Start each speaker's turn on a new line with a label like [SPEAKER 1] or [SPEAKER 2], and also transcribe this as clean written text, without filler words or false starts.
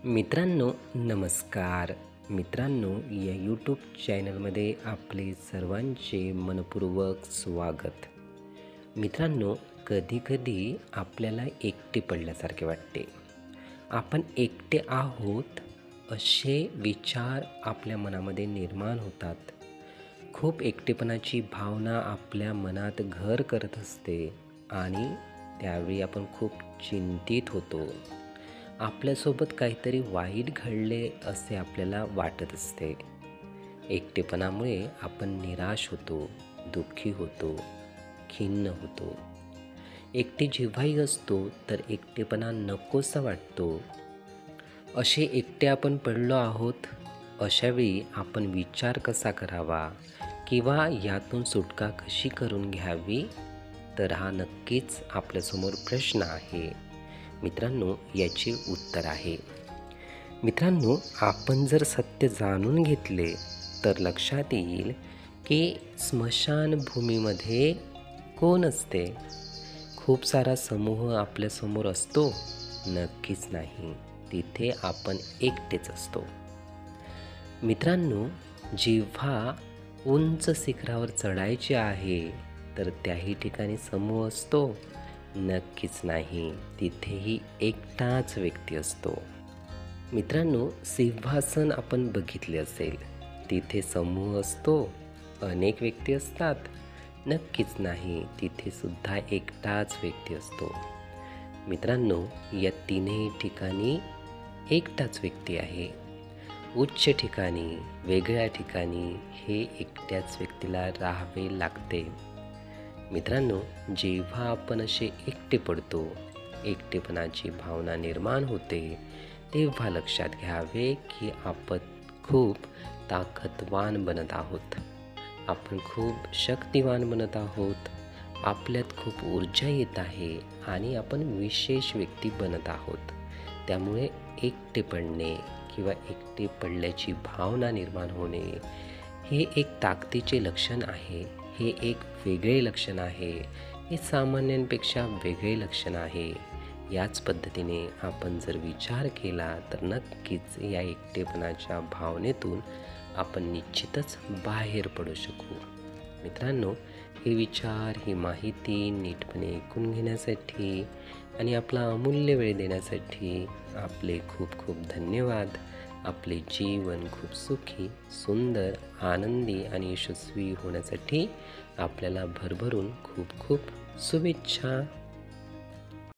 [SPEAKER 1] मित्रांनो नमस्कार. मित्रांनो, या यूट्यूब चॅनलमध्ये आपले सर्वांचे मनपूर्वक स्वागत. मित्रांनो, कधीकधी आपल्याला एकटे पडल्यासारखे वाटते. आपण एकटे आहोत असे विचार आपल्या मनामध्ये निर्माण होतात. खूप एकटेपणाची भावना आपल्या मनात घर करत असते आणि त्यावेळी आपण खूप चिंतित होतो. आपल्यासोबत काहीतरी वाईट घडले असे आपल्याला वाटत असते. एकटेपणामुळे आपण निराश होतो, दुःखी होतो, खिन्न होतो. एकटे जेव्हाही असतो तर एकटेपणा नकोसा वाटतो. असे एकटे आपण पडलो आहोत, अशावेळी आपण विचार कसा करावा किंवा यातून सुटका कशी करून घ्यावी, तर हा नक्कीच आपल्यासमोर प्रश्न आहे. मित्रांनो, याचे उत्तर आहे. मित्रांनो, आपण जर सत्य जाणून घेतले तर लक्षात येईल की स्मशानभूमीमध्ये कोण असते? खूप सारा समूह आपल्यासमोर असतो? नक्कीच नाही. तिथे आपण एकटेच असतो. मित्रांनो, जेव्हा उंच शिखरावर चढायचे आहे तर त्याही ठिकाणी समूह असतो? नक्कीच नाही. तिथेही एकटाच व्यक्ती असतो. मित्रांनो, सिंहासन आपण बघितले असेल, तिथे समूह असतो, अनेक व्यक्ती असतात? नक्कीच नाही. तिथे सुद्धा एकटाच व्यक्ती असतो. मित्रांनो, या तीनही ठिकाणी एकटाच व्यक्ती आहे. उच्च ठिकाणी, वेगळ्या ठिकाणी हे एकट्याच व्यक्तीला राहावे लागते. मित्रांनो, जेव्हा आपण असे एकटे पडतो, एकटेपणाची भावना निर्माण होते, तेव्हा लक्षात घ्यावे की आपण खूप ताकदवान बनत आहोत. आपण खूप शक्तिवान बनत आहोत. आपल्यात खूप ऊर्जा येत आहे आणि आपण विशेष व्यक्ती बनत आहोत. त्यामुळे एकटे पडणे किंवा एकटे पडल्याची भावना निर्माण होणे हे एक ताकदीचे लक्षण आहे. हे एक वेगळे लक्षण आहे. हे सामान्यांपेक्षा वेगळे लक्षण आहे. याच पद्धतीने आपण जर विचार केला तर नक्कीच या एकटेपणाच्या भावनेतून आपण निश्चितच बाहेर पडू शकू. मित्रांनो, हे विचार, ही माहिती नीटपणे ऐकून घेण्यासाठी आणि आपला अमूल्य वेळ देण्यासाठी आपले खूप खूप धन्यवाद. आपले जीवन खूप सुखी, सुंदर, आनंदी आणि यशस्वी होण्यासाठी आपल्याला भरभरून खूप खूप शुभेच्छा.